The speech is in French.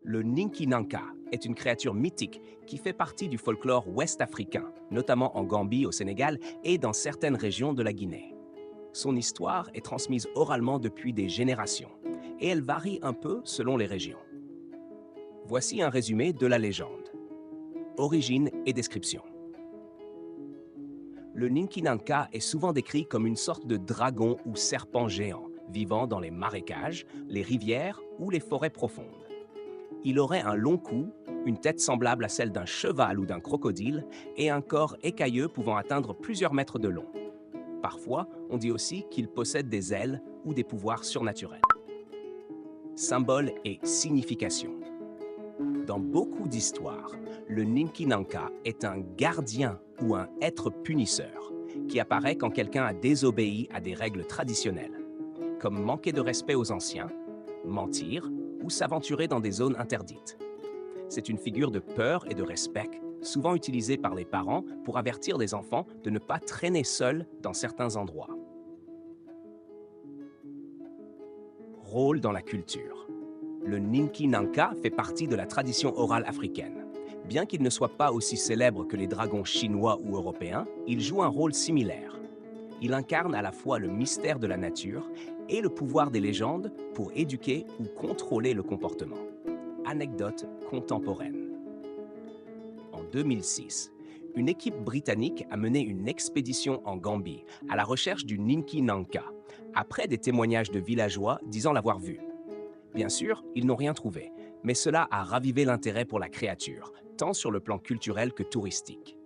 Le Ninki Nanka est une créature mythique qui fait partie du folklore ouest-africain, notamment en Gambie au Sénégal et dans certaines régions de la Guinée. Son histoire est transmise oralement depuis des générations et elle varie un peu selon les régions. Voici un résumé de la légende. Origine et description. Le Ninki Nanka est souvent décrit comme une sorte de dragon ou serpent géant, vivant dans les marécages, les rivières ou les forêts profondes. Il aurait un long cou, une tête semblable à celle d'un cheval ou d'un crocodile et un corps écailleux pouvant atteindre plusieurs mètres de long. Parfois, on dit aussi qu'il possède des ailes ou des pouvoirs surnaturels. Symbole et signification. Dans beaucoup d'histoires, le Ninki Nanka est un gardien ou un être punisseur qui apparaît quand quelqu'un a désobéi à des règles traditionnelles, comme manquer de respect aux anciens, mentir ou s'aventurer dans des zones interdites. C'est une figure de peur et de respect, souvent utilisée par les parents pour avertir les enfants de ne pas traîner seuls dans certains endroits. Rôle dans la culture. Le Ninki Nanka fait partie de la tradition orale africaine. Bien qu'il ne soit pas aussi célèbre que les dragons chinois ou européens, il joue un rôle similaire. Il incarne à la fois le mystère de la nature et le pouvoir des légendes pour éduquer ou contrôler le comportement. Anecdote contemporaine. En 2006, une équipe britannique a mené une expédition en Gambie à la recherche du Ninki Nanka, après des témoignages de villageois disant l'avoir vu. Bien sûr, ils n'ont rien trouvé, mais cela a ravivé l'intérêt pour la créature, tant sur le plan culturel que touristique.